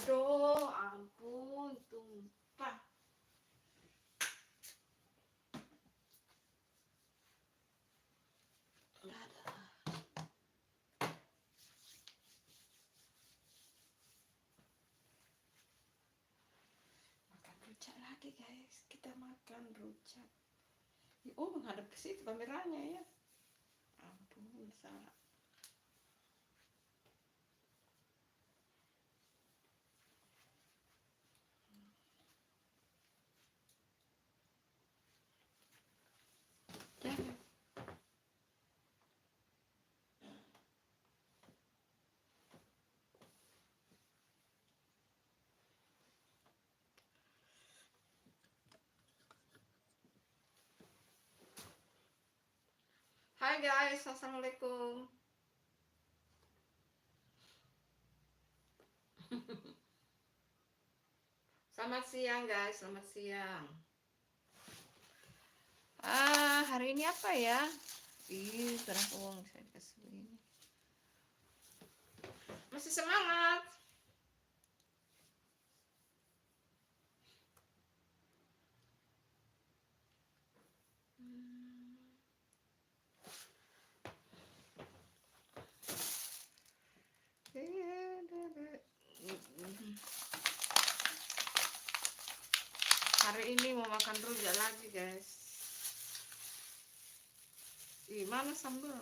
Aduh, ampun, tumpah. Nggak ada. Makan rujak lagi guys. Kita makan rujak. Oh, menghadap ke situ kameranya ya. Ampun, salah. Jangan. Hai guys, assalamualaikum. Selamat siang guys, selamat siang. Hari ini apa ya? Ih, terang uang saya kasih ini. Masih semangat. Hari ini mau makan rujak lagi guys. Ih, mana sambal?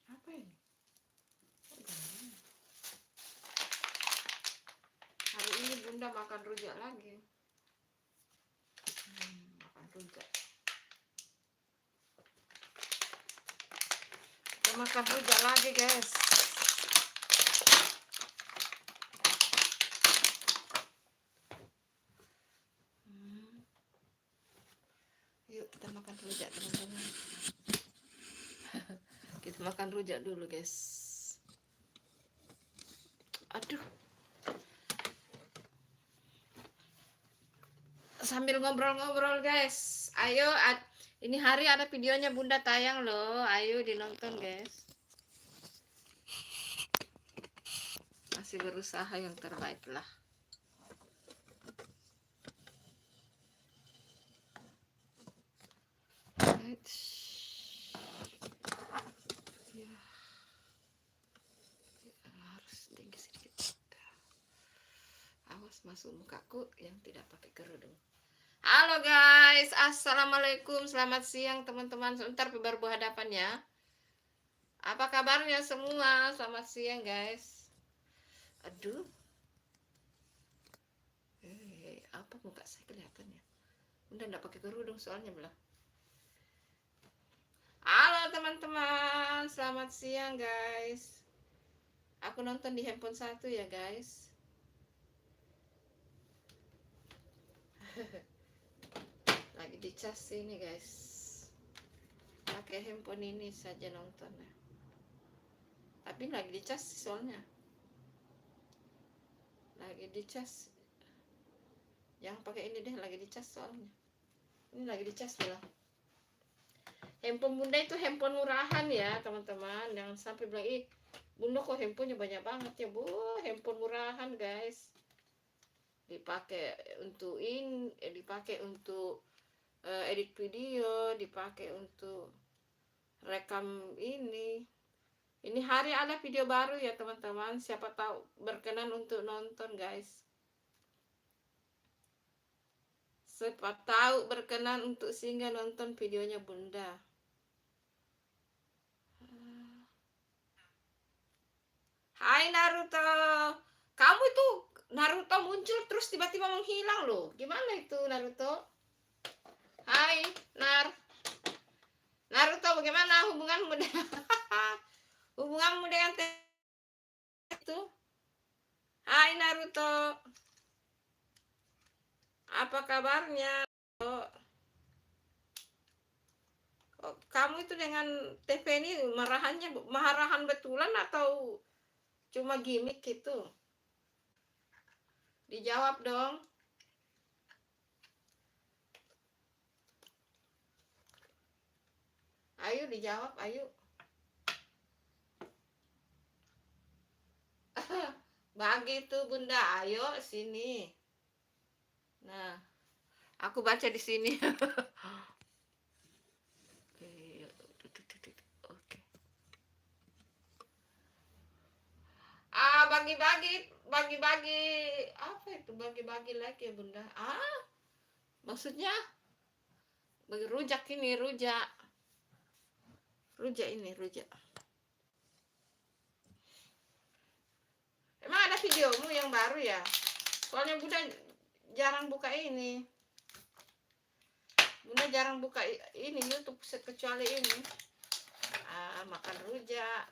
Apa ini? Hari ini bunda makan rujak lagi. Makan rujak. Kita makan rujak lagi guys. Yuk kita makan rujak teman-teman. Kita makan rujak dulu guys. Aduh. Sambil ngobrol-ngobrol guys. Ayo, ini hari ada videonya bunda tayang loh. Ayo dinonton guys. Masih berusaha yang terbaik lah. Ya. Harus tinggi sedikit. Awas masuk mukaku yang tidak pakai kerudung. Halo guys, assalamualaikum, selamat siang teman-teman. Sebentar baru berhadapan ya. Apa kabarnya semua? Selamat siang guys. Aduh. Apa muka saya kelihatan ya? Udah enggak pakai kerudung soalnya belah. Halo teman-teman, selamat siang guys. Aku nonton di handphone satu ya guys. Lagi dicas ini guys. Pakai handphone ini saja nontonnya. Tapi lagi dicas soalnya. Lagi dicas. Yang pakai ini deh lagi dicas soalnya. Ini lagi dicas lah. Handphone bunda itu handphone murahan ya teman-teman. Jangan sampai bilang ih bunda kok handphonenya banyak banget ya bu. Handphone murahan guys. Dipakai untuk dipakai untuk edit video, dipakai untuk rekam ini. Ini hari ada video baru ya teman-teman. Siapa tahu berkenan untuk nonton guys. Siapa tahu berkenan untuk singgah nonton videonya bunda. Hai Naruto. Kamu itu Naruto muncul terus tiba-tiba menghilang loh. Gimana itu Naruto? Hai Naruto, bagaimana hubunganmu dengan hubunganmu dengan itu? Hai Naruto. Apa kabarnya? Kamu itu dengan TV ini marahan betulan atau cuma gimmick gitu? Dijawab dong. Ayo dijawab, ayo. Bagi tuh Bunda, ayo sini. Nah, aku baca di sini. Oke. Bagi-bagi apa itu bagi-bagi lagi ya Bunda? Maksudnya bagi rujak ini, rujak ini, rujak. Emang ada videomu yang baru ya? Soalnya Bunda jarang buka ini. Bunda jarang buka ini YouTube kecuali ini. Makan rujak.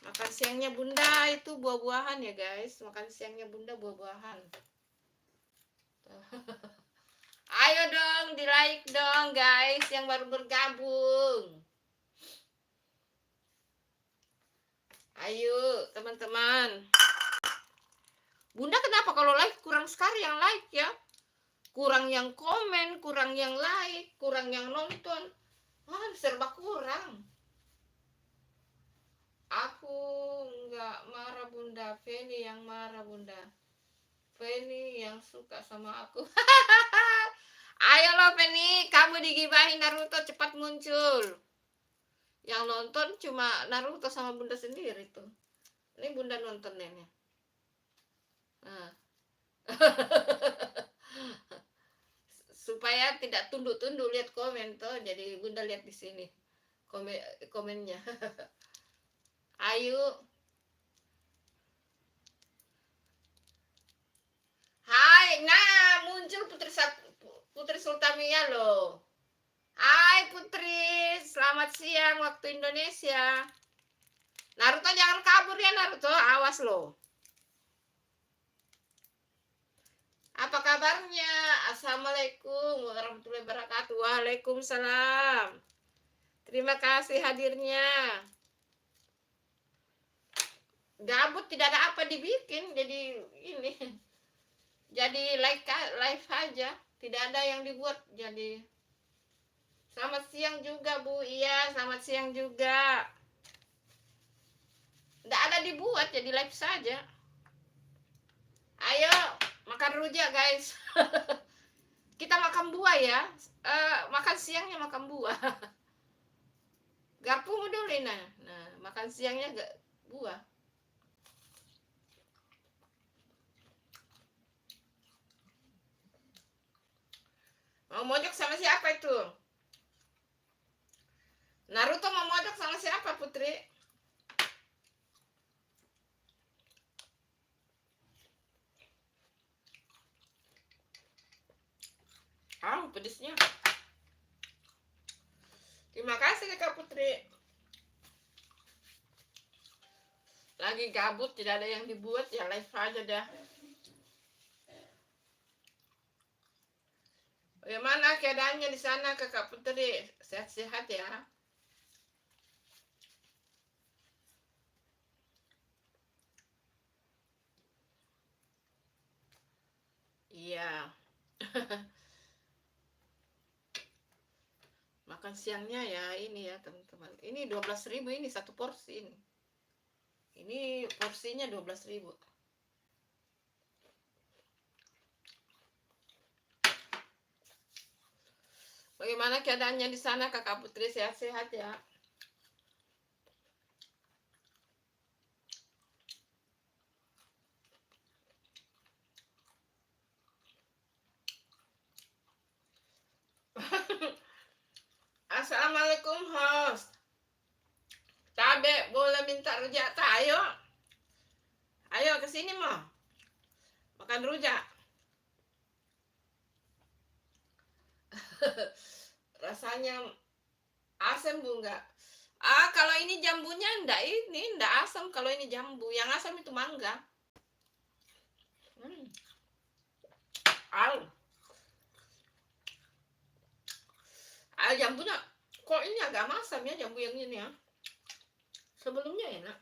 Makan siangnya Bunda itu buah-buahan ya guys. Makan siangnya Bunda buah-buahan. Ayo dong, di like dong guys yang baru bergabung. Ayo teman-teman. Bunda kenapa kalau like kurang sekali yang like ya? Kurang yang komen, kurang yang like, kurang yang nonton. Serba kurang. Aku nggak marah Bunda, Feni yang marah Bunda. Feni yang suka sama aku. Ayo lo Feni, kamu digibahin Naruto cepat muncul. Yang nonton cuma Naruto sama Bunda sendiri tuh. Ini Bunda nonton ini. Nah. Supaya tidak tunduk-tunduk lihat komen tuh, jadi Bunda lihat di sini komennya. Ayo. Hai, nah muncul Putri Sultamia loh. Hai Putri, selamat siang waktu Indonesia. Naruto jangan kabur ya Naruto, awas loh. Apa kabarnya? Assalamualaikum warahmatullahi wabarakatuh. Waalaikumsalam. Terima kasih hadirnya. Gabut tidak ada apa dibikin, jadi ini. Jadi live aja, tidak ada yang dibuat. Jadi selamat siang juga Bu. Iya, selamat siang juga. Tidak ada dibuat, jadi live saja. Ayo makan rujak guys. Kita makan buah ya. Makan siangnya makan buah. Garpu dulu nah. Nah, makan siangnya buah. Mau mojok sama siapa itu? Naruto mau mojok sama siapa Putri? Pedesnya. Terima kasih Kak Putri. Lagi gabut, tidak ada yang dibuat, ya live aja dah. Bagaimana keadaannya di sana Kakak Putri? Sehat-sehat ya? Iya. Makan siangnya ya ini ya teman-teman. Ini 12.000 ini satu porsi ini. Ini porsinya 12.000. Bagaimana keadaannya di sana Kakak Putri, sehat-sehat ya? Assalamualaikum host. Tabe boleh minta rujak tak? Ayo. Ayo ke sini mau. Makan rujak. Rasanya asam Bu enggak? Kalau ini jambunya enggak asam. Kalau ini jambu, yang asam itu mangga. Jambunya kok ini agak masam ya, jambu yang ini ya. Sebelumnya enak.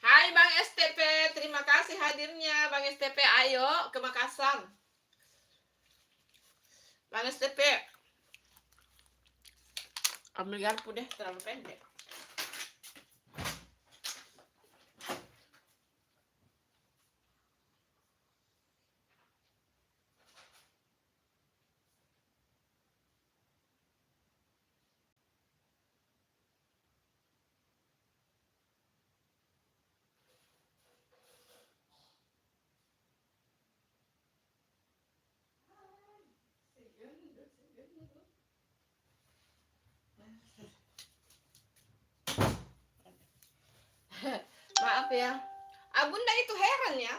Hai Bang STP, terima kasih hadirnya Bang STP. Ayo ke Makassar Bang STP. Ambil garpu deh, terlalu pendek. Maaf ya. Bunda itu heran ya.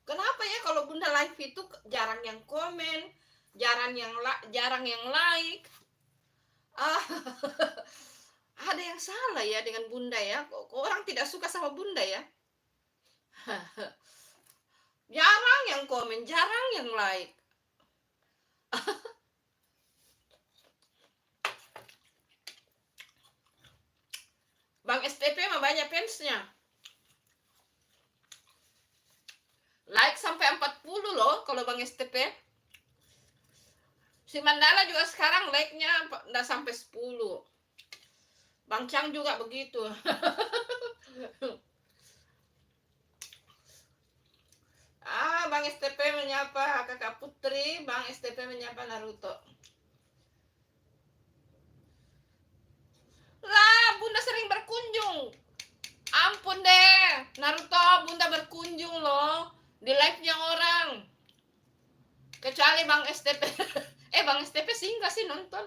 Kenapa ya kalau Bunda live itu jarang yang komen, jarang yang like. Ada yang salah ya dengan Bunda ya. Kok orang tidak suka sama Bunda ya? Jarang yang komen, jarang yang like. Bang STP mah banyak fansnya. Like sampai 40 loh kalau Bang STP. Si Mandala juga sekarang like-nya udah sampai 10. Bang Chang juga begitu. Bang STP menyapa Kakak Putri, Bang STP menyapa Naruto. Lah, Bunda sering berkunjung. Ampun deh, Naruto, Bunda berkunjung loh di live-nya orang. Kecuali Bang STP. Bang STP singgah sih nonton.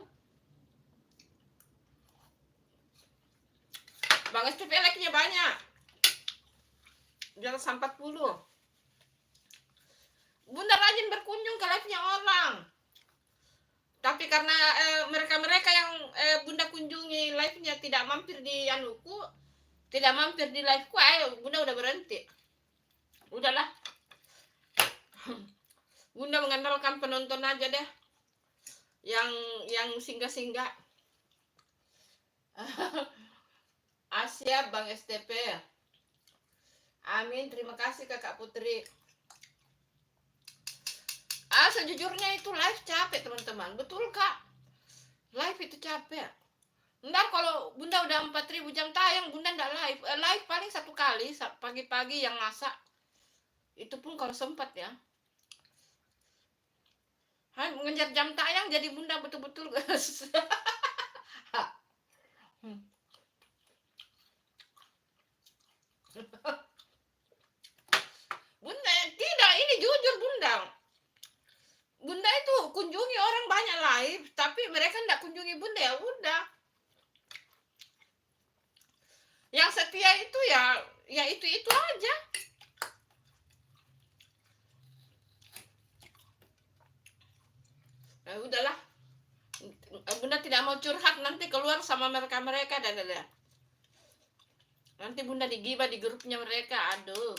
Bang STP like-nya banyak. Jangan sampai 40. Bunda rajin berkunjung ke live-nya orang. Tapi karena mereka-mereka yang Bunda kunjungi live-nya tidak mampir di anuku, tidak mampir di live-ku, Bunda udah berhenti. Udahlah. Bunda mengandalkan penonton aja deh. Yang singgah-singgah. Asia Bang STP. Amin, terima kasih Kakak Putri. Sejujurnya itu live capek teman-teman. Betul Kak, live itu capek. Ntar kalau Bunda udah 4.000 jam tayang, Bunda ndak live. Live paling 1 kali pagi-pagi yang masak. Itu pun kalau sempat ya. Mengejar jam tayang jadi Bunda betul-betul guys. Bunda tidak, ini jujur Bunda. Bunda itu kunjungi orang banyak live, tapi mereka ndak kunjungi Bunda, ya udah. Yang setia itu ya itu aja. Ya udahlah. Bunda tidak mau curhat nanti keluar sama mereka dan nanti Bunda digibah di grupnya mereka. Aduh,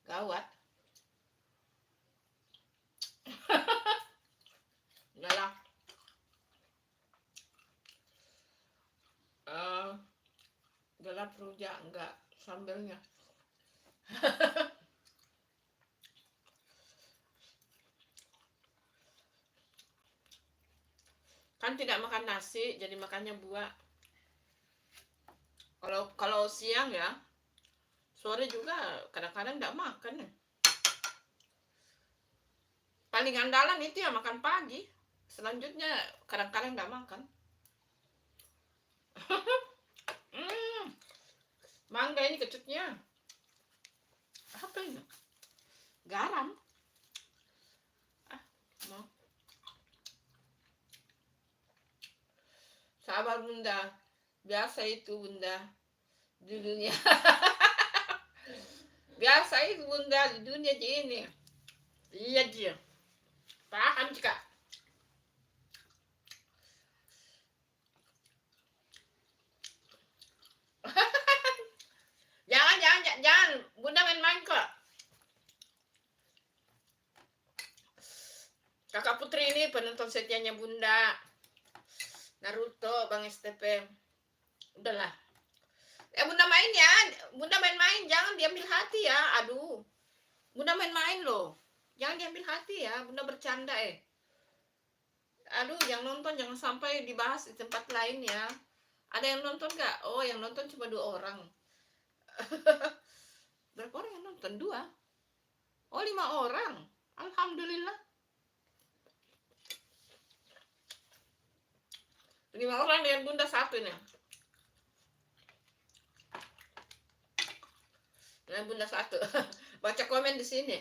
gawat. Udahlah. Udahlah Pruja, enggak sambelnya. Kan tidak makan nasi, jadi makannya buah. Kalau siang ya, sore juga kadang-kadang enggak makan. Paling andalan itu ya makan pagi. Selanjutnya kadang-kadang enggak makan. Mangga ini kecutnya. Apa ini? Garam. Mau. Sabar Bunda. Biasa itu Bunda di dunia. Biasa itu Bunda di dunia ini. Iya dia. Paham juga. Jangan. Bunda main-main kok. Kakak Putri ini penonton setianya Bunda. Naruto, Bang STP. Udahlah. Bunda main ya. Bunda main-main, jangan diambil hati ya. Aduh. Bunda main-main loh. Jangan diambil hati ya. Bunda bercanda Aduh, yang nonton jangan sampai dibahas di tempat lain ya. Ada yang nonton nggak? Oh, yang nonton cuma 2 orang. Berapa orang yang nonton? 2. Oh, 5 orang. Alhamdulillah. 5 orang dengan bunda satu nih. Dengan bunda satu. Baca komen di sini.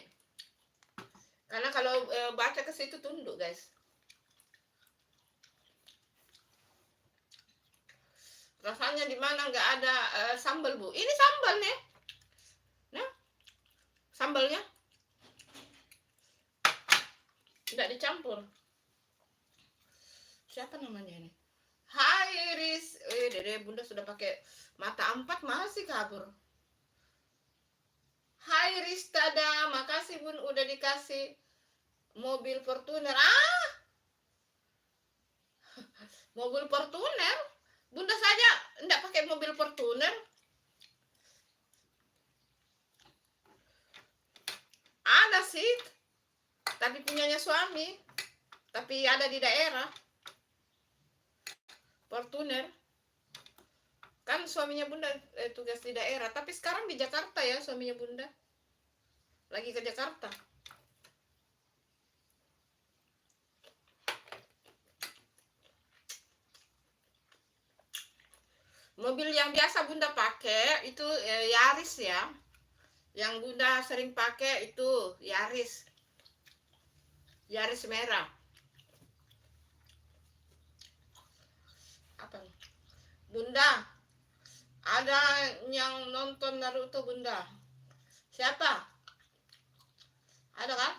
Karena kalau baca ke situ tunduk, guys. Rasanya di mana nggak ada sambal, Bu? Ini sambal nih. Nah, sambalnya nggak dicampur. Siapa namanya ini? Hai Iris. Dede bunda sudah pakai mata 4 masih kabur. Hai Ristada, makasih bun udah dikasih mobil Fortuner. Mobil Fortuner? Bunda saja enggak pakai mobil Fortuner. Ada sih, tapi punyanya suami. Tapi ada di daerah. Fortuner. Kan suaminya bunda tugas di daerah. Tapi sekarang di Jakarta ya suaminya bunda. Lagi ke Jakarta. Mobil yang biasa bunda pakai itu Yaris ya. Yang bunda sering pakai itu Yaris. Yaris merah. Apa? Bunda, ada yang nonton Naruto bunda. Siapa? Ada kan?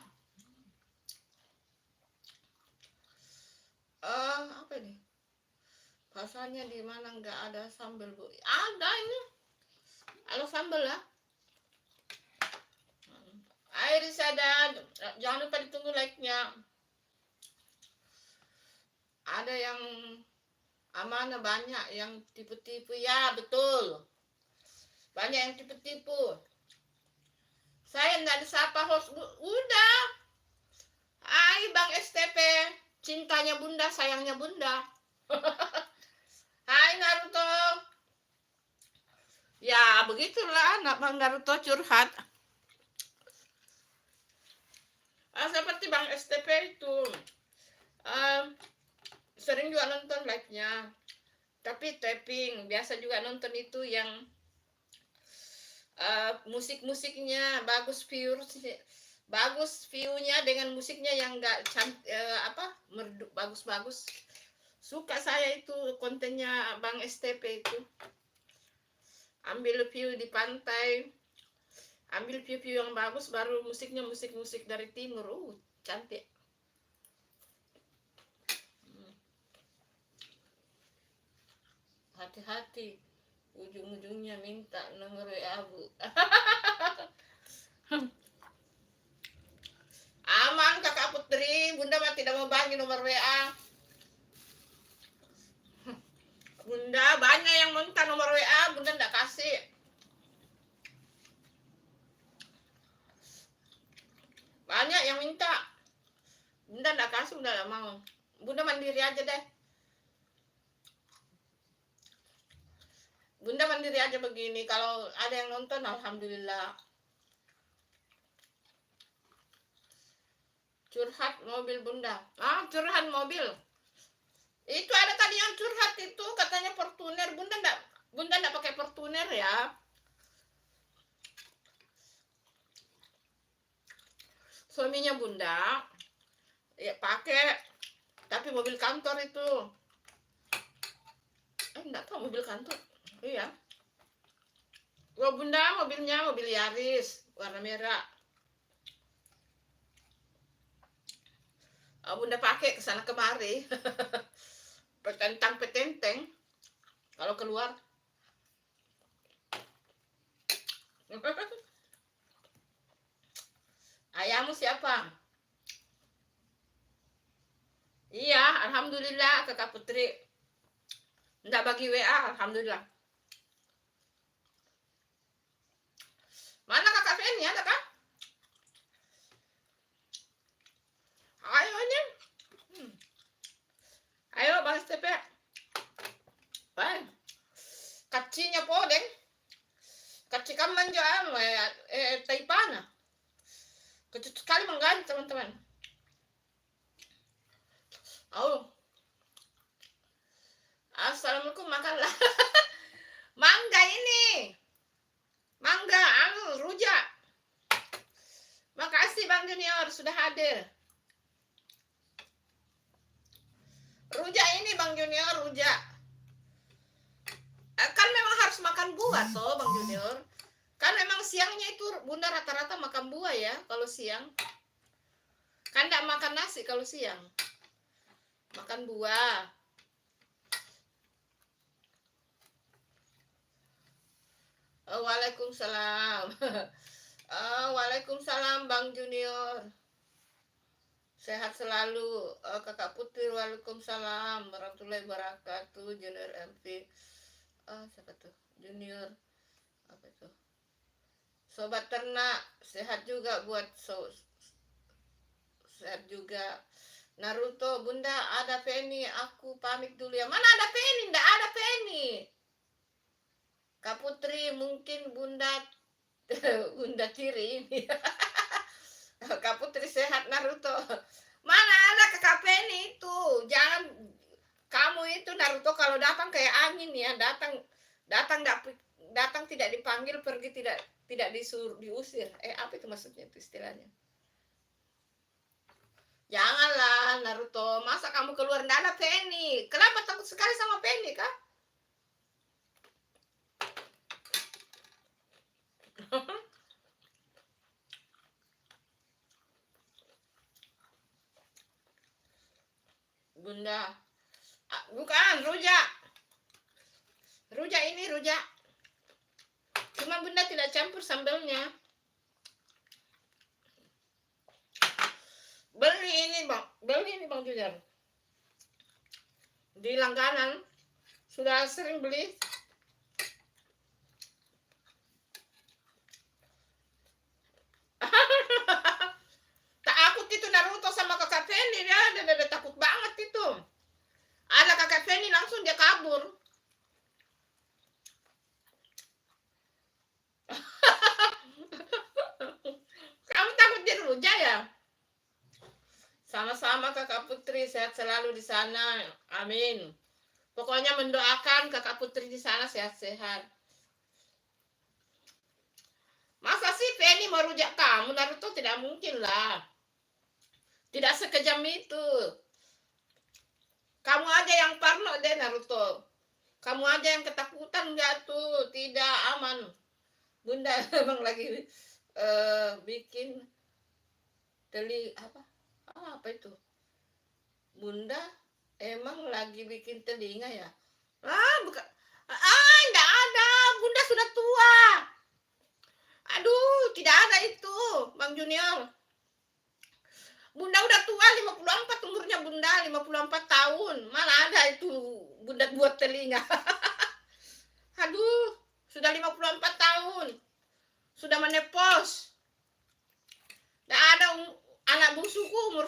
Apa ini? Rasanya di mana nggak ada sambal, Bu? Ada ini. Ada sambal ya. Iris ada. Jangan lupa ditunggu like-nya. Ada yang amanah banyak yang tipu-tipu ya, betul. Banyak yang tipu-tipu. Saya nggak disapa host. Udah. Hai Bang STP. Cintanya bunda, sayangnya bunda. Hai Naruto. Ya begitulah anak Bang Naruto curhat. Seperti Bang STP itu sering juga nonton live-nya. Tapi tapping. Biasa juga nonton itu yang musik-musiknya bagus, view-nya dengan musiknya yang enggak merdu, bagus-bagus. Suka saya itu kontennya Bang STP itu. Ambil view di pantai, ambil view-view yang bagus, baru musiknya musik-musik dari timur. Cantik. Hati-hati, ujung-ujungnya minta nomor WA, Bu. Aman Kakak Putri, bunda mah tidak mau bagi nomor WA. Bunda banyak yang minta nomor WA, bunda enggak kasih. Banyak yang minta, bunda enggak kasih, bunda enggak mau. Bunda mandiri aja deh. Bunda mandiri aja begini. Kalau ada yang nonton, alhamdulillah. Curhat mobil bunda. Curhat mobil. Itu ada tadi yang curhat itu katanya Fortuner. Bunda enggak pakai Fortuner ya. Suaminya bunda ya pakai, tapi mobil kantor itu. Enggak tahu mobil kantor. Iya. Kalau bunda mobilnya mobil Yaris warna merah. Bunda pakai kesana kemari. Petentang-petenteng kalau keluar. Ayahmu siapa? Iya, alhamdulillah Kakak Putri. Enggak bagi WA, alhamdulillah. Mana Kakak Feni, ada kan? Ayo nih. kacinya podeng. Kaci kaman jo taipana. Kecut sekali mengganti teman-teman. Oh. Assalamualaikum, makanlah. Mangga ini. Mangga, rujak. Makasih Bang Junior sudah hadir. Rujak ini Bang Junior, rujak. Kan memang harus makan buah toh Bang Junior. Kan memang siangnya itu Bunda rata-rata makan buah ya kalau siang. Kan enggak makan nasi kalau siang. Makan buah. Waalaikumsalam. Waalaikumsalam Bang Junior. Sehat selalu. Kakak Putri, waalaikumsalam warahmatullahi wabarakatuh. Junior MP. Siapa tuh? Junior. Apa itu? Sobat ternak, sehat juga buat sehat juga. Naruto, Bunda ada Penny, aku pamit dulu ya. Mana ada Penny? Nggak ada Penny. Kak Putri, mungkin Bunda Bunda Tiri ini. Kak Putri sehat Naruto. Mana ada Kak Penny itu? Jangan kamu itu Naruto kalau datang kayak angin ya, datang tidak dipanggil, pergi tidak disuruh diusir. Apa itu maksudnya itu istilahnya? Janganlah Naruto, masa kamu keluar nggak ada Penny? Kenapa takut sekali sama Penny kah? Bunda, bukan rujak. Rujak ini rujak. Cuma Bunda tidak campur sambelnya. Beli ini Bang Junior. Di langganan sudah sering beli. Takut itu Naruto sama Kakak Penny ya, dia takut banget itu. Ada Kakak Penny langsung dia kabur. Kamu takut dia rujak ya? Sama-sama Kakak Putri, sehat selalu di sana. Amin. Pokoknya mendoakan Kakak Putri di sana sehat-sehat. Masa sih Penny mau rujak kamu? Naruto tidak mungkin lah. Tidak sekejam itu. Kamu aja yang parno deh Naruto. Kamu aja yang ketakutan nggak tuh? Tidak aman. Bunda emang lagi bikin apa itu? Bunda emang lagi bikin telinga ya? Bukan. Enggak ada. Bunda sudah tua. Aduh, tidak ada itu, Bang Junior. Bunda udah tua, 54 umurnya Bunda, 54 tahun. Mana ada itu Bunda buat telinga. Aduh, sudah 54 tahun. Sudah menepos. Nggak ada anak bungsuku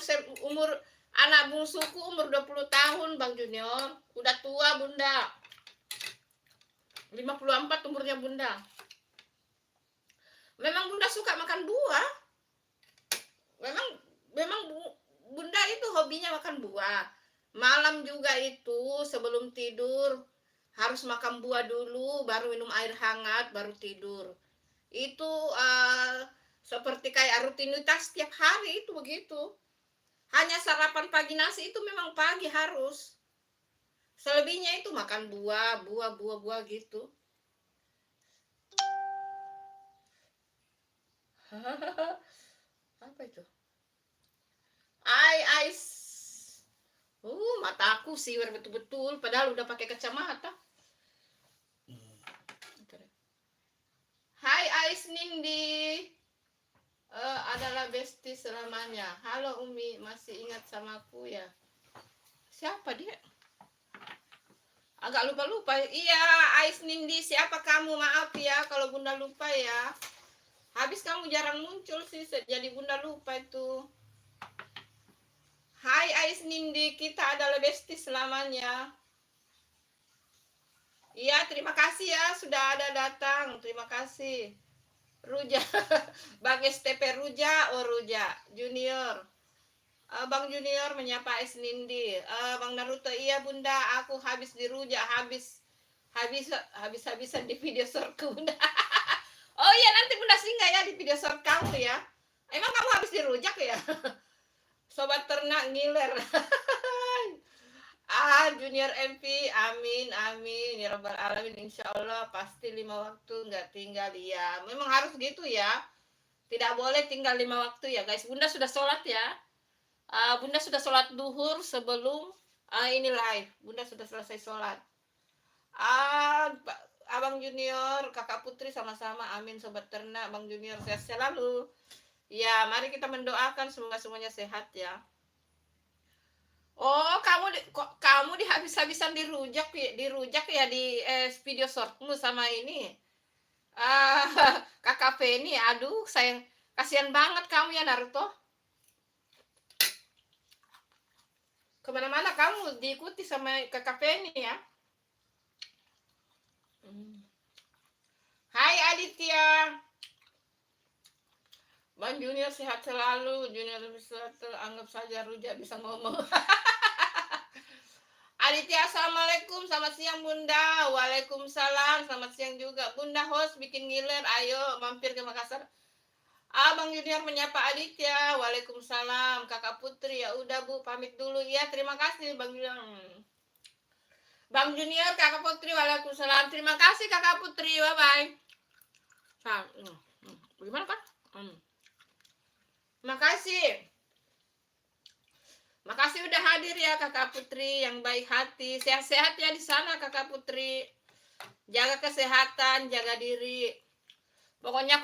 umur anak bungsuku umur 20 tahun Bang Junior. Udah tua Bunda. 54 umurnya Bunda. Memang Bunda suka makan buah. Memang Bunda itu hobinya makan buah. Malam juga itu sebelum tidur harus makan buah dulu, baru minum air hangat, baru tidur. Itu seperti kayak rutinitas setiap hari itu begitu. Hanya sarapan pagi nasi itu memang pagi harus. Selebihnya itu makan buah gitu. Apa itu? Mataku siwer betul-betul padahal udah pakai kacamata. Hai Ais Nindi. Adalah bestie selamanya. Halo Umi, masih ingat sama aku ya? Siapa dia? Agak lupa-lupa. Iya, Ais Nindi, siapa kamu? Maaf ya kalau Bunda lupa ya. Habis kamu jarang muncul sih, jadi Bunda lupa itu. Hai Ais Nindi, kita adalah bestie selamanya. Iya, terima kasih ya sudah ada datang. Terima kasih. Ruja, Bang STP Ruja, oh Ruja Junior. Bang Junior menyapa Es Nindi. Bang Naruto, iya Bunda, aku habis dirujak, habis-habisan di video shortku Bunda. Oh iya, nanti Bunda singgah ya di video short kamu ya. Emang kamu habis dirujak ya? Sobat ternak ngiler. Junior MP, amin, amin ya rabbal alamin, insya Allah pasti 5 waktu nggak tinggal ya. Memang harus gitu ya. Tidak boleh tinggal 5 waktu ya guys. Bunda sudah sholat ya. Bunda sudah sholat duhur sebelum ini live. Bunda sudah selesai sholat. Abang Junior, Kakak Putri sama-sama. Amin sobat ternak, Bang Junior sehat selalu. Ya, mari kita mendoakan semoga semuanya sehat ya. Oh, kamu di habis-habisan dirujak ya di video shortmu sama ini. Ah, Kakak Feni, aduh, saya kasihan banget kamu ya Naruto. Kemana-mana kamu diikuti sama Kakak Feni ya. Hai Aditya. Bang Junior sehat selalu. Junior bisa anggap saja Ruja bisa ngomong. Aditya, assalamualaikum, selamat siang Bunda. Waalaikumsalam, selamat siang juga Bunda. Host bikin ngiler, ayo mampir ke Makassar. Bang Junior menyapa Aditya. Waalaikumsalam. Kakak Putri, ya udah Bu, pamit dulu ya. Terima kasih Bang Junior. Bang Junior, Kakak Putri, waalaikumsalam. Terima kasih Kakak Putri, bye bye. Gimana kan? Makasih. Makasih udah hadir ya Kakak Putri yang baik hati. Sehat-sehat ya di sana Kakak Putri. Jaga kesehatan, jaga diri. Pokoknya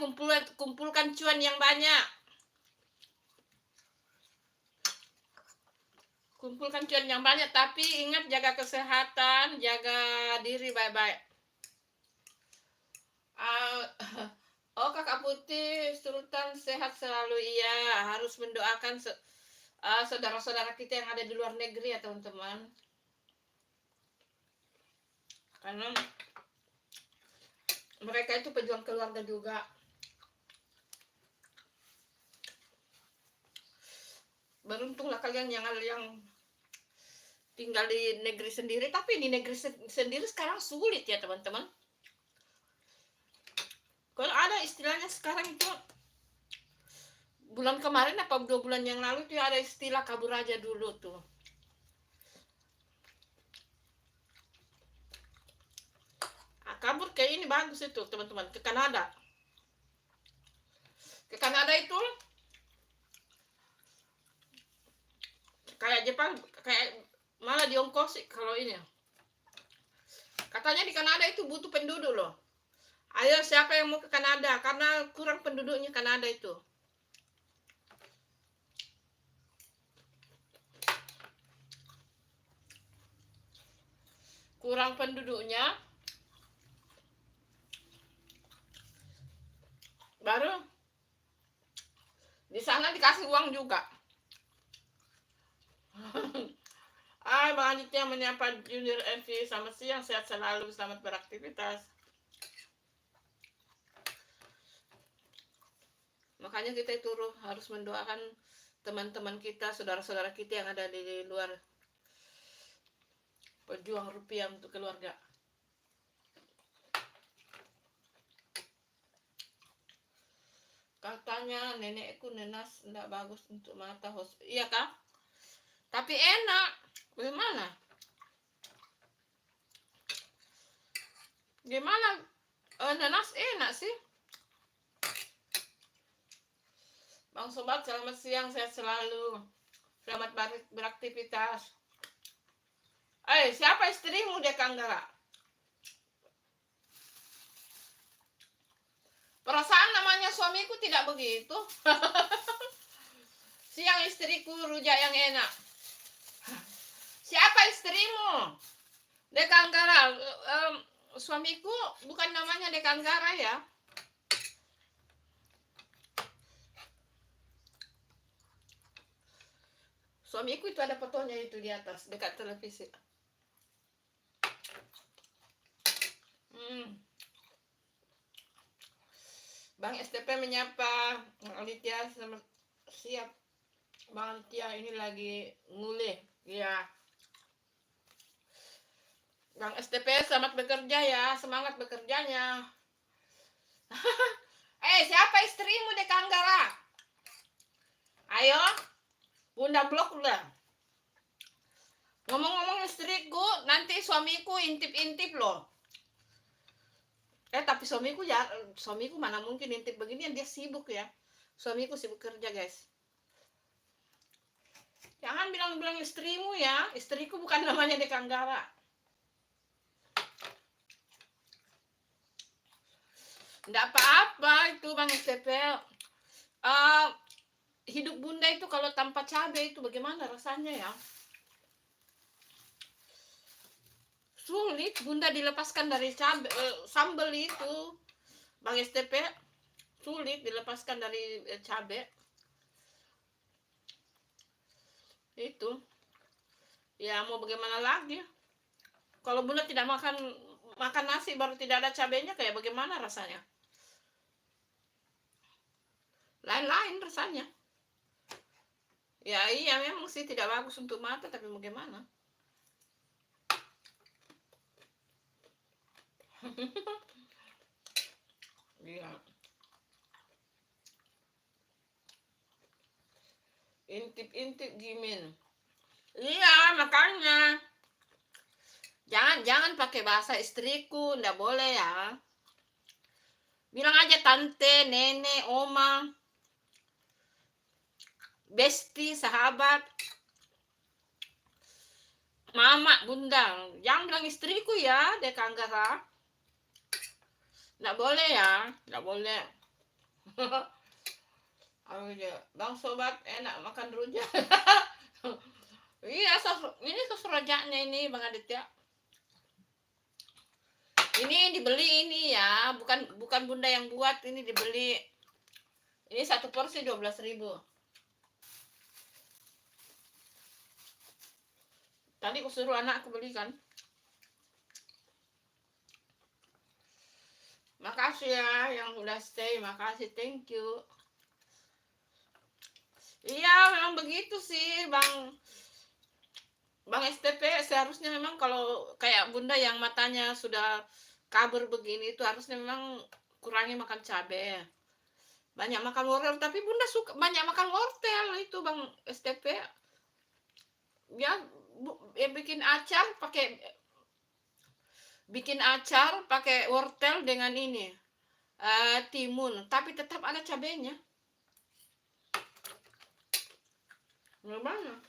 kumpulkan cuan yang banyak. Kumpulkan cuan yang banyak, tapi ingat jaga kesehatan, jaga diri baik-baik. Oh Kakak Putri, Sultan sehat selalu, iya. Harus mendoakan saudara-saudara kita yang ada di luar negeri ya teman-teman. Karena mereka itu pejuang keluarga juga. Beruntunglah kalian yang tinggal di negeri sendiri, tapi di negeri sendiri sekarang sulit ya teman-teman. Kalau ada istilahnya sekarang itu, bulan kemarin apa 2 bulan yang lalu tuh ada istilah kabur aja dulu tuh. Kabur kayak ini bagus itu teman-teman, ke Kanada. Ke Kanada itu kayak Jepang, kayak malah diongkosi kalau ini. Katanya di Kanada itu butuh penduduk loh. Ayo siapa yang mau ke Kanada, karena kurang penduduknya Kanada itu. Kurang penduduknya, baru di sana dikasih uang juga. Bang Aditya menyapa Junior MV, selamat siang, sehat selalu, selamat beraktivitas. Makanya kita itu harus mendoakan teman-teman kita, saudara-saudara kita yang ada di luar, pejuang rupiah untuk keluarga. Katanya nenekku nenas enggak bagus untuk mata host. Iya kak? Tapi enak. Bagaimana? Gimana? Nenas enak sih. Bang Sobat, selamat siang, sehat selalu. Selamat beraktivitas. Siapa istrimu dia Kanggara? Perasaan namanya suamiku tidak begitu. Siang istriku rujak yang enak. Siapa istrimu? Dekanggara. Suamiku bukan namanya Dekanggara ya. Suamiku itu ada fotonya itu di atas dekat televisi. Bang STP menyapa Alitia, selamat siap. Bang Alitia ini lagi ngulih. Iya. Bang STP selamat bekerja ya, semangat bekerjanya. Siapa istrimu dek Anggara? Ayo, Bunda blok udah. Ngomong-ngomong istriku, nanti suamiku intip-intip loh. Tapi suamiku mana mungkin intip beginian, dia sibuk ya. Suamiku sibuk kerja, guys. Jangan bilang-bilang istrimu ya. Istriku bukan namanya dek Anggara. Nggak apa-apa itu Bang STP. Hidup Bunda itu kalau tanpa cabai itu bagaimana rasanya ya? Sulit Bunda dilepaskan dari cabai, sambal itu Bang STP. Sulit dilepaskan dari cabai. Itu. Ya mau bagaimana lagi? Kalau Bunda tidak makan nasi baru tidak ada cabainya, kayak bagaimana rasanya? Lain-lain rasanya. Ya iya memang sih tidak bagus untuk mata, tapi bagaimana? Iya. Intip-intip Jimin. Iya makanya. Jangan pakai bahasa istriku, ndak boleh ya. Bilang aja tante, nenek, oma, besti, sahabat, mama, bunda. Jangan bilang istriku ya, dek Anggara. Nggak boleh ya, nggak boleh. Bang sobat enak makan rujak. Iya, ini sos rujaknya ini Bang Aditya. Ini dibeli ini ya, bukan Bunda yang buat, ini dibeli. Ini satu porsi 12.000. Tadi aku suruh anakku belikan. Makasih ya yang udah stay, makasih, thank you. Iya, memang begitu sih, Bang STP. Seharusnya memang kalau kayak Bunda yang matanya sudah kabur begini, itu harusnya memang kurangi makan cabai. Banyak makan wortel, tapi Bunda suka banyak makan wortel itu Bang STP. Ya bikin acar pakai wortel dengan ini timun, tapi tetap ada cabenya. Gimana?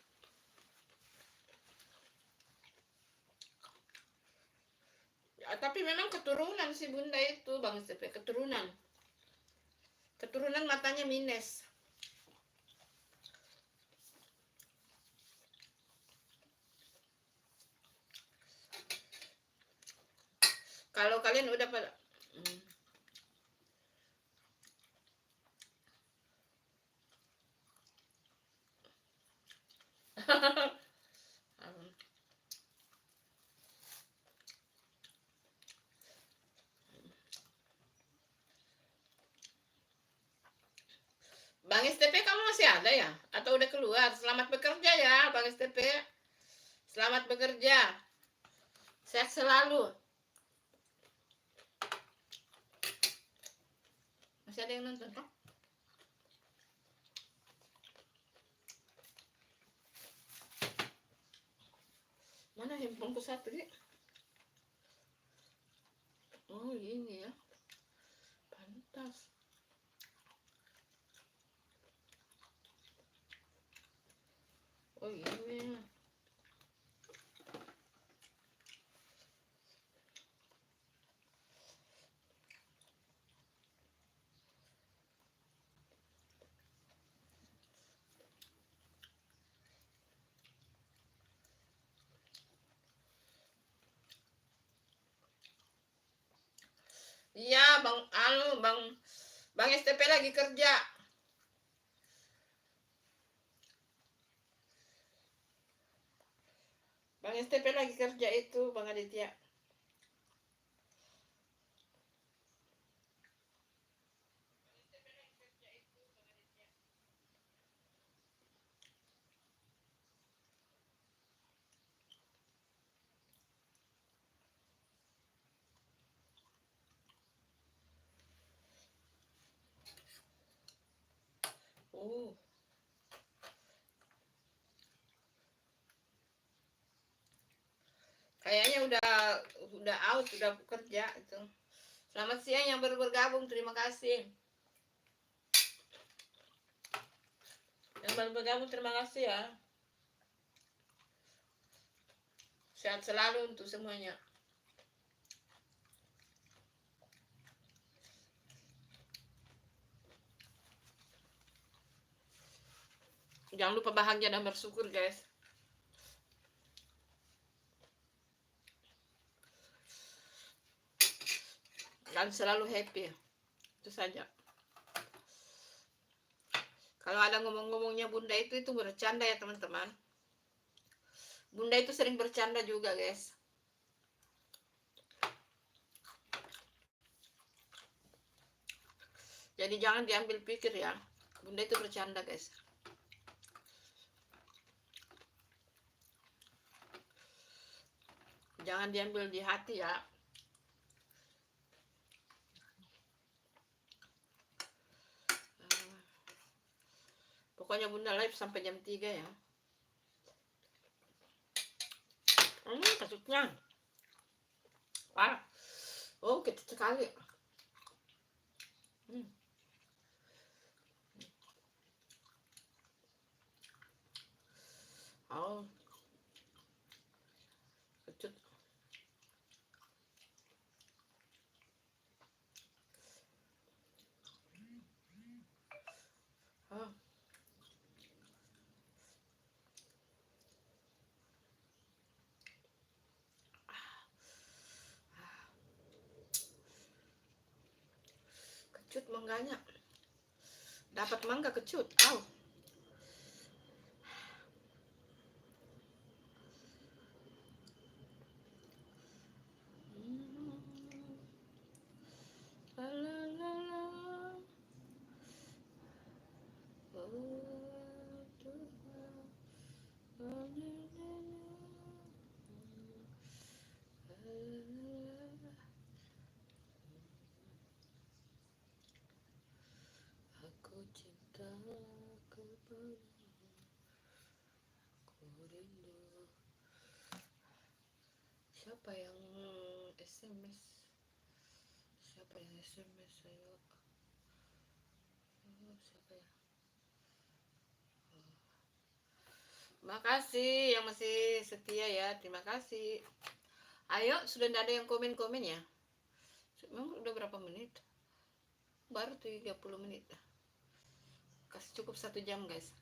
Ya, tapi memang keturunan si Bunda itu Bang STP, keturunan matanya minus. Kalau kalian udah pada Bang STP kamu masih ada ya? Atau udah keluar? Selamat bekerja ya Bang STP. Selamat bekerja. Sehat selalu. Masih ada yang nonton kok? Mana handphoneku satu sih? Oh ini ya. Pantas. Oh ini. Iya Bang STP lagi kerja. Bang STP lagi kerja itu Bang Aditya. Oh, kayaknya udah out, udah kerja itu. Selamat siang yang baru bergabung, terima kasih. Yang baru bergabung terima kasih ya. Sehat selalu untuk semuanya. Jangan lupa bahagia dan bersyukur, guys. Dan selalu happy. Itu saja. Kalau ada ngomong-ngomongnya Bunda itu bercanda ya, teman-teman. Bunda itu sering bercanda juga, guys. Jadi jangan diambil pikir ya. Bunda itu bercanda, guys. Jangan diambil di hati ya. Pokoknya Bunda live sampai jam 3 ya. Kecutnya. Wah. Oh, kecut sekali. Oh. Kecut. Oh. Kecut mangganya. Dapat mangga kecut. Oh. Aku cinta kepadamu, ku rindu. Siapa yang SMS? Siapa yang SMS saya? Siapa ya? Makasih yang masih setia ya, terima kasih. Ayo, sudah tidak ada yang komen-komen ya? Memang udah berapa menit? Baru 30 menit. Kasih cukup 1 jam, guys.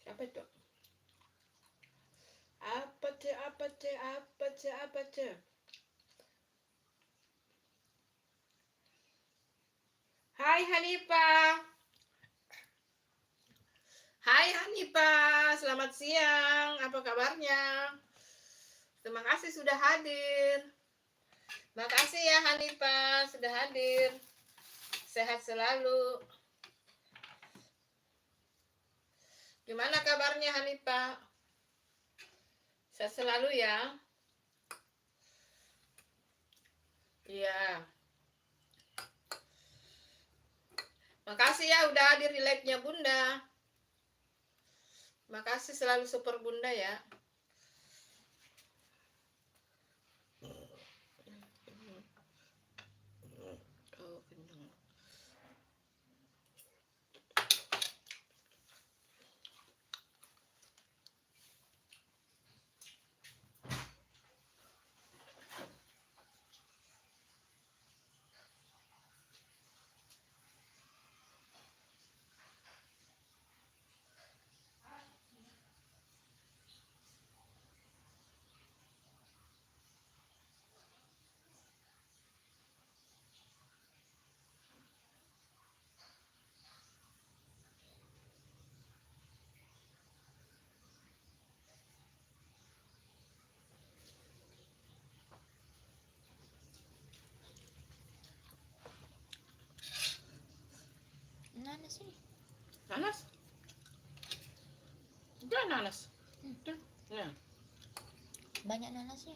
Siapa itu? Apa tuh? Hai Hanifah. Hai Hanifah, selamat siang. Apa kabarnya? Terima kasih sudah hadir. Makasih ya Hanifah sudah hadir. Sehat selalu. Gimana kabarnya Hanifah? Sehat selalu ya. Iya. Makasih ya udah hadir di live-nya Bunda. Makasih selalu support Bunda ya. Oh, kenyang. Nanas ini. Nanas? Udah nanas. Ya. Banyak nanasnya.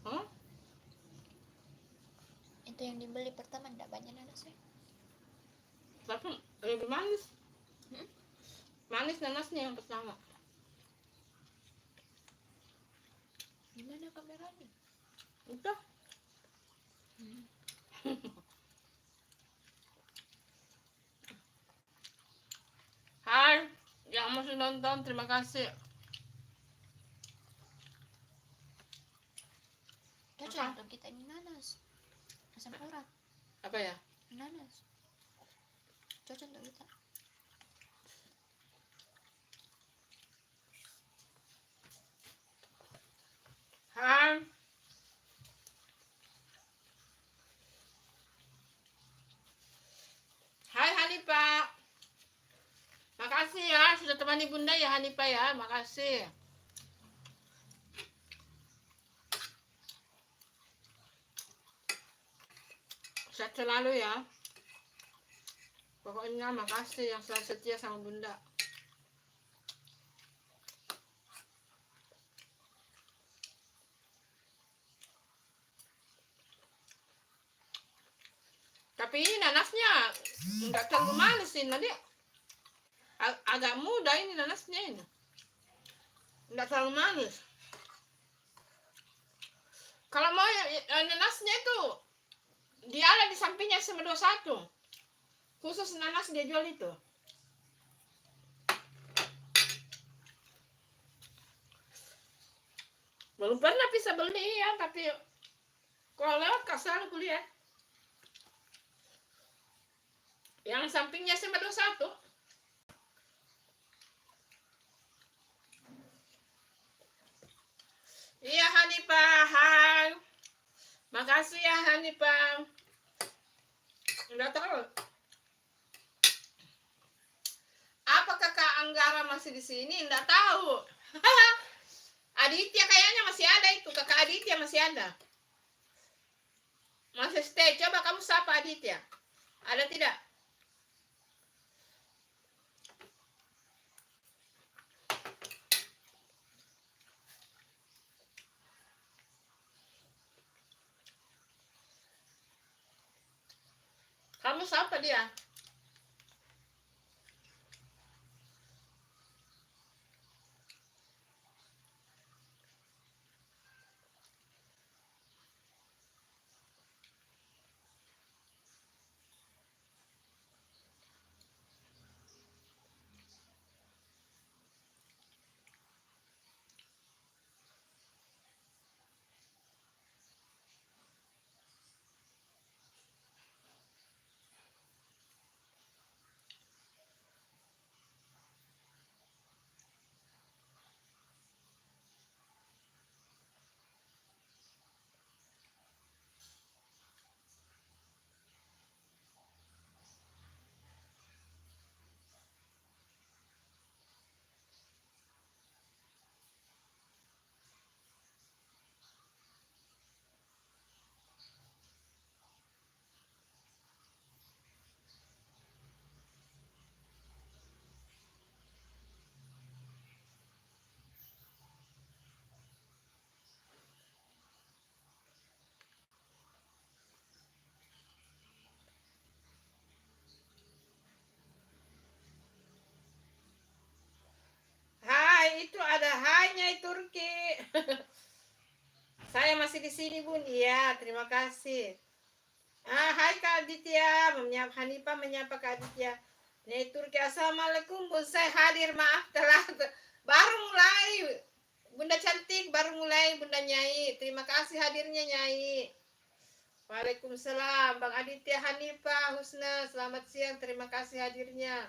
Huh? Itu yang dibeli pertama enggak banyak nanasnya. Tapi lebih manis. Hmm? Manis nanasnya yang pertama. Gimana kameranya? Udah. Hai, yang masih nonton terima kasih. Cocok untuk kita ini nanas. Asam urat. Apa ya? Nanas. Cocok untuk kita. Hai. Hai Hanifah. Makasih ya sudah temani Bunda ya Hanifah ya. Makasih. Sehat selalu ya. Pokoknya makasih yang selalu setia sama Bunda. Tapi ini nanasnya enggak terlalu manis sih nanti. Agak muda ini nanasnya ini. Enggak terlalu manis. Kalau mau nanasnya itu dia ada di sampingnya SMA 21. Khusus nanas dia jual itu. Belum pernah bisa beli ya, tapi kalau lewat kasar kuliah. Yang sampingnya SMA 21. Iya Hanifah, hai. Makasih ya Hanifah. Enggak tahu. Apakah Kak Anggara masih di sini? Enggak tahu. Aditya kayaknya masih ada itu. Kakak Aditya masih ada. Masih stay. Coba kamu sapa Aditya. Ada tidak? Kamu sapa dia? masih di sini Bun. Iya, terima kasih. Hai Kak Aditya, Hanifah menyapa Kak Aditya. Nih Turki, assalamualaikum Bun, saya hadir, maaf telah baru mulai. Bunda cantik baru mulai Bunda Nyai. Terima kasih hadirnya Nyai. Waalaikumsalam Bang Aditya, Hanifah, Husna, selamat siang, terima kasih hadirnya.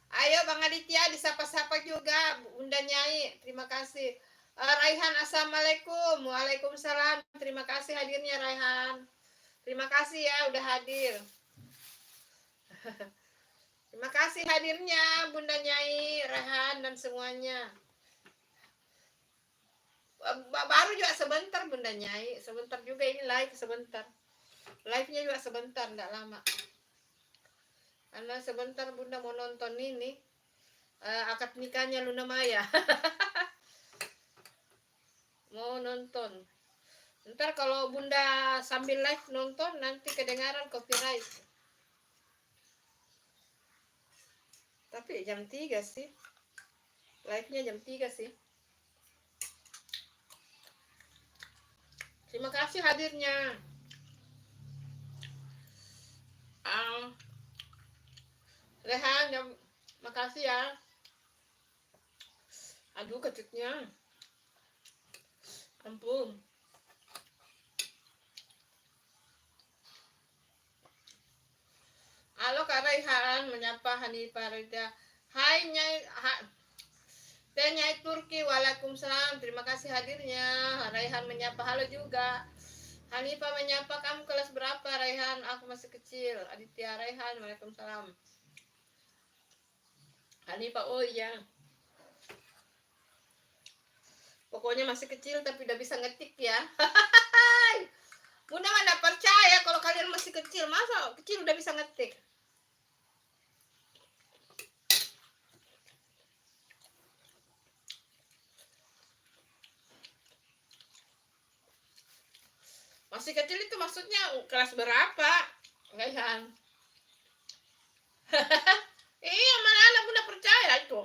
Ayo Bang Aditya disapa-sapa juga Bunda Nyai, terima kasih. Raihan, assalamualaikum. Waalaikumsalam, terima kasih hadirnya Raihan. Terima kasih ya udah hadir. Terima kasih hadirnya Bunda Nyai, Raihan dan semuanya. Baru juga sebentar Bunda Nyai, sebentar juga ini live sebentar. Live-nya juga sebentar, enggak lama. Karena sebentar Bunda mau nonton ini akad nikahnya Luna Maya. Mau nonton. Ntar kalau Bunda sambil live nonton nanti kedengaran copyright. Tapi jam 3 sih. Live-nya jam 3 sih. Terima kasih hadirnya. Rehan, makasih ya. Aduh kecutnya. Ampun. Halo Kak Raihan, menyapa Hanifah Rida. Hai Nyai, Teh Nyai Turki, waalaikumsalam. Terima kasih hadirnya. Raihan menyapa, halo juga. Hanifah menyapa, kamu kelas berapa Raihan? Aku masih kecil. Aditya Raihan, waalaikumsalam. Hanifah, oh iya. Pokoknya masih kecil tapi udah bisa ngetik ya. Bunda mana percaya kalau kalian masih kecil. Masa kecil udah bisa ngetik? Masih kecil itu maksudnya kelas berapa? Raihan. Iya, mana anak Bunda percaya itu.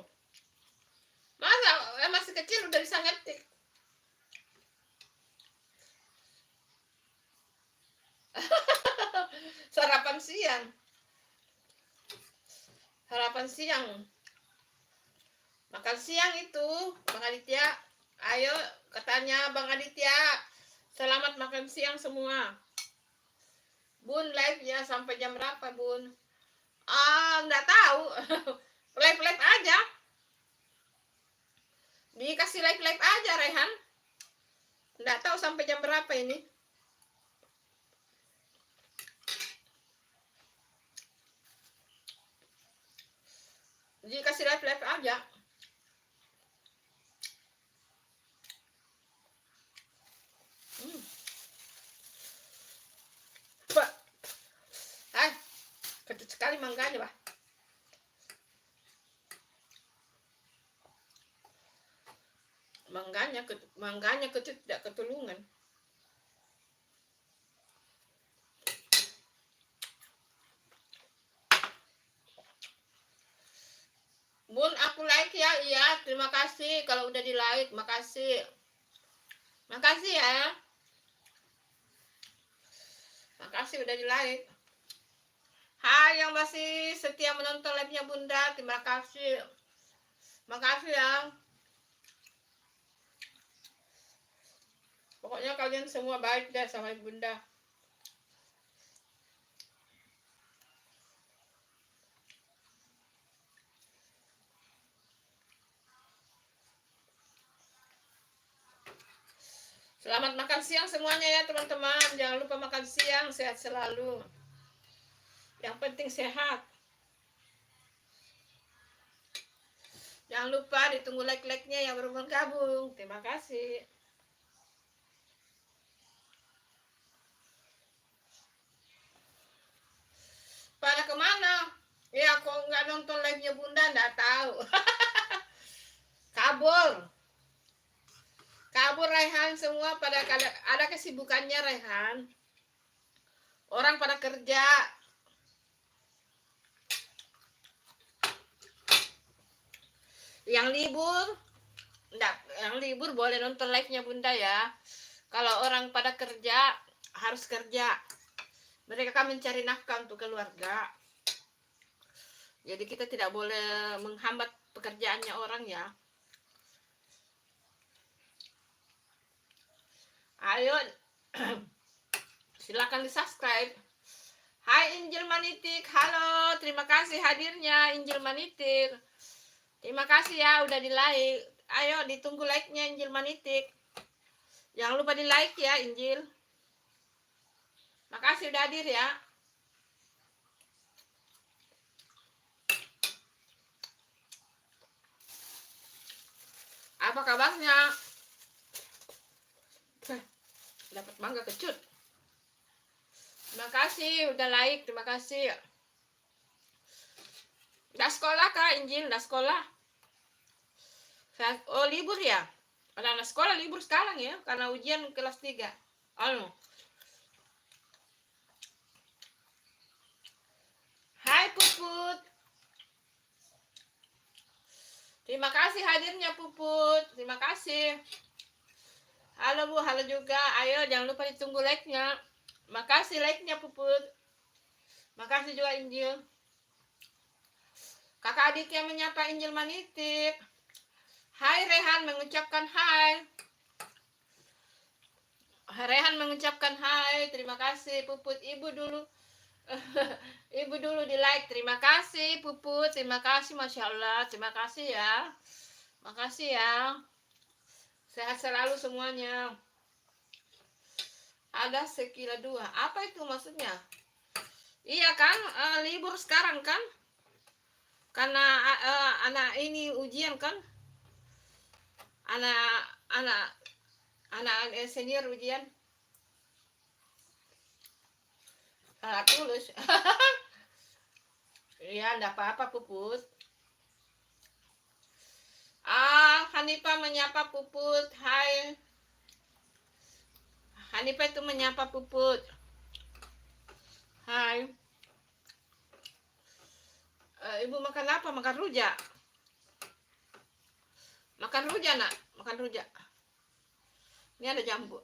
Masa masih kecil udah bisa ngetik? Sarapan siang. Sarapan siang. Makan siang itu, Bang Aditya. Ayo, katanya Bang Aditya. Selamat makan siang semua. Bun, live ya sampai jam berapa, Bun? Nggak tahu. Live aja. Dikasih live aja, Rehan. Nggak tahu sampai jam berapa ini. Dikasih live aja. Kecut sekali mangganya, Pak. Mangganya kecut tidak ketulungan. Bun, aku like ya. Iya, terima kasih kalau udah di like. Makasih. Makasih ya. Makasih udah di like. Hai yang masih setia menonton live-nya Bunda, terima kasih. Makasih ya. Pokoknya kalian semua baik deh sama Bunda. Selamat makan siang semuanya ya teman-teman. Jangan lupa makan siang, sehat selalu. Yang penting sehat. Jangan lupa ditunggu like-like-nya yang baru bergabung. Terima kasih. Pada kemana? Ya kok nggak nonton live-nya Bunda, nggak tahu. Kabur Raihan semua pada ada kesibukannya Raihan. Orang pada kerja. Yang libur boleh nonton live-nya Bunda ya. Kalau orang pada kerja, harus kerja. Mereka kan mencari nafkah untuk keluarga. Jadi kita tidak boleh menghambat pekerjaannya orang ya. Ayo, silakan di subscribe. Hai Injil Manitik, halo, terima kasih hadirnya Injil Manitik. Terima kasih ya udah di like. Ayo ditunggu like-nya Injil Manitik. Jangan lupa di like ya Injil. Makasih udah hadir ya. Apa kabarnya? Dapat mangga kecut. Terima kasih udah like, terima kasih. Udah sekolah Kak Injil, udah sekolah. Oh libur ya? Anak-anak sekolah libur sekarang ya, karena ujian kelas 3. Hai Puput. Terima kasih hadirnya Puput. Terima kasih. Halo Bu, halo juga. Ayo jangan lupa ditunggu like-nya. Makasih like-nya Puput. Makasih juga Injil. Kakak adik yang menyapa Injil Manitik. Hai Rehan mengucapkan hai. Rehan mengucapkan hai. Terima kasih Puput. Ibu dulu. Ibu dulu di like. Terima kasih Puput. Terima kasih Masya Allah. Terima kasih ya. Makasih ya. Sehat selalu semuanya. Ada sekila 2. Apa itu maksudnya? Iya kan, libur sekarang kan? Karena anak ini ujian kan? Anak senior ujian. Tulus. Iya, enggak apa-apa Puput. Hanifah menyapa Puput. Hai. Hanifah itu menyapa Puput. Hai. Ibu makan apa? Makan rujak. Makan rujak nak. Makan rujak. Ini ada jambu.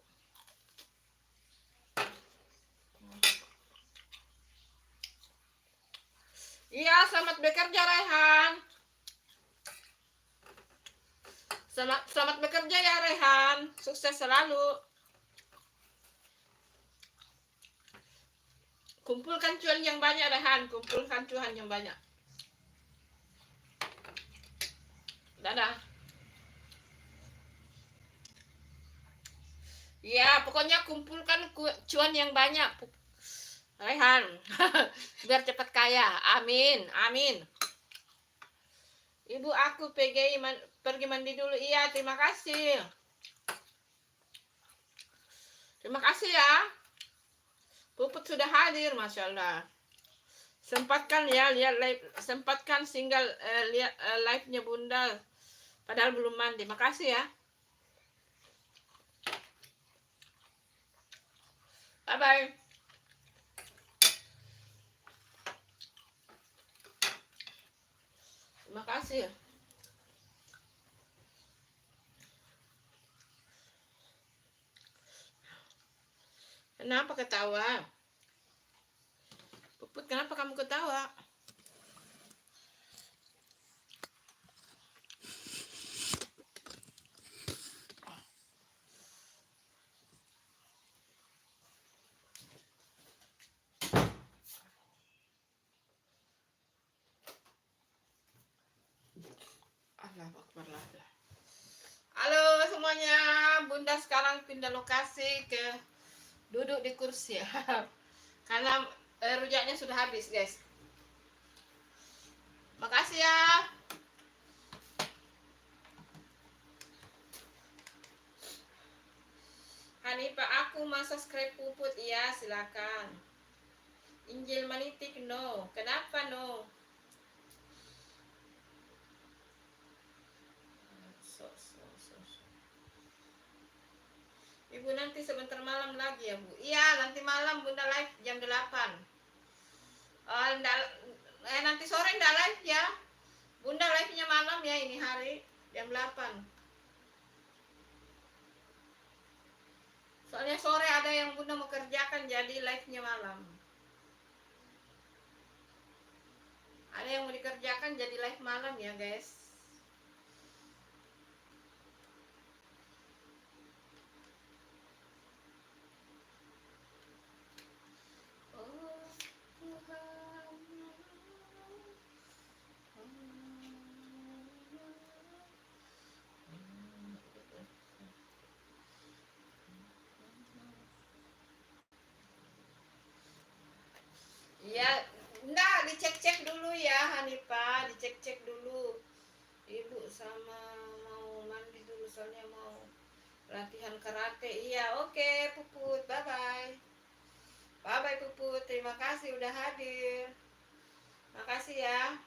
Iya, selamat bekerja Rehan. Selamat bekerja ya Rehan. Sukses selalu. Kumpulkan cuan yang banyak Rehan. Kumpulkan cuan yang banyak. Dadah. Ya, pokoknya kumpulkan cuan yang banyak. Rehan. Biar cepat kaya. Amin. Amin. Ibu aku pergi mandi dulu. Iya, terima kasih. Terima kasih ya. Puput sudah hadir, Masya Allah. Sempatkan ya lihat live, sempatkan single lihat live-nya Bunda. Padahal belum mandi. Makasih ya. Bye bye. Terima kasih. Kenapa ketawa? Puput, kenapa kamu ketawa? Allahu Akbar. Halo semuanya, Bunda sekarang pindah lokasi ke duduk di kursi ya. Karena rujaknya sudah habis guys. Makasih ya. Hanifah, aku mau subscribe Puput ya, silakan. Injil Manitik no. Kenapa no? Ibu nanti sebentar malam lagi ya Bu. Iya, nanti malam Bunda live jam 8. Nanti sore enggak live ya. Bunda live-nya malam ya ini hari jam 8. Soalnya sore ada yang Bunda mau kerjakan, jadi live-nya malam. Ada yang mau dikerjakan, jadi live malam ya guys. Oh Tuhan. Ya, enggak, dicek-cek dulu ya Hanifah, dicek-cek dulu. Ibu sama mau mandi dulu soalnya mau latihan karate. Iya, oke Puput, bye-bye. Bye-bye Puput, terima kasih udah hadir. Makasih ya.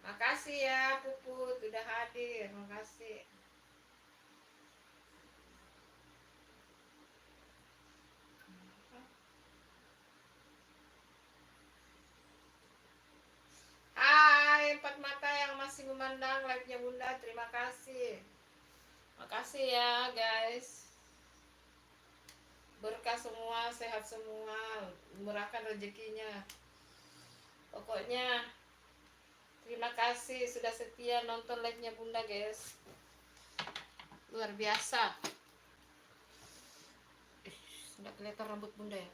Makasih ya Puput udah hadir. Makasih. Hai empat mata yang masih memandang live-nya Bunda, terima kasih. Makasih ya guys. Berkah semua, sehat semua, murahkan rezekinya. Pokoknya terima kasih sudah setia nonton live-nya Bunda guys. Luar biasa. Sudah kelihatan rambut Bunda ya.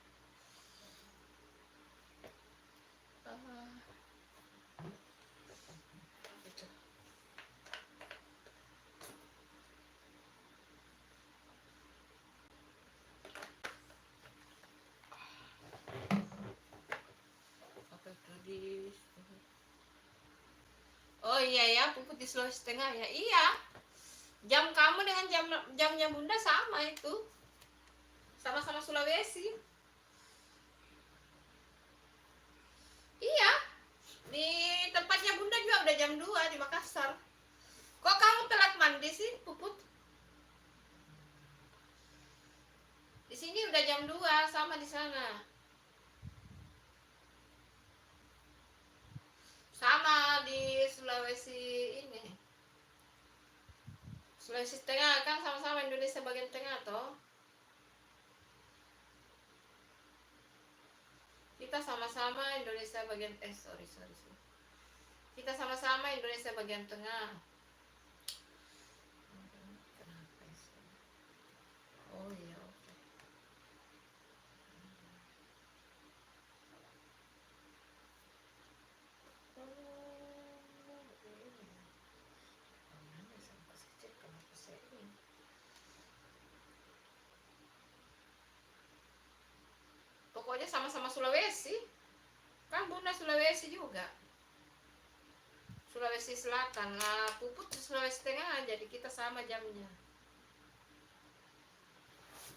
Apa tadi? Oh iya ya, Puput di Sulawesi Tengah ya. Iya. Jam kamu dengan jamnya Bunda sama itu. Sama-sama Sulawesi. Iya. Di tempatnya Bunda juga udah jam 2 di Makassar. Kok kamu telat mandi sih, Puput? Di sini udah jam 2 sama di sana. Sama di Sulawesi ini. Sulawesi Tengah kan sama-sama Indonesia bagian tengah toh. Kita sama-sama Indonesia bagian sorry. Kita sama-sama Indonesia bagian tengah. Kenapa sih? Oh iya, oke. Pokoknya sama-sama Sulawesi. Kan Bunda Sulawesi juga. Sulawesi Selatan. Nah, Puput Sulawesi Tengah, jadi kita sama jamnya.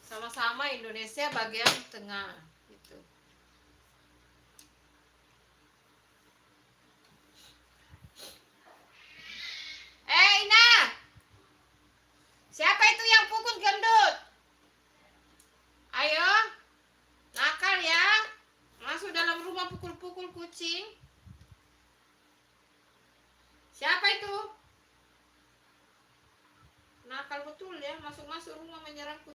Sama-sama Indonesia bagian tengah gitu. Ina! Siapa itu yang pukul gendut? Ayo, nakal ya. Masuk dalam rumah pukul-pukul kucing. Siapa itu? Nakal betul ya, masuk-masuk rumah menyerang kucing.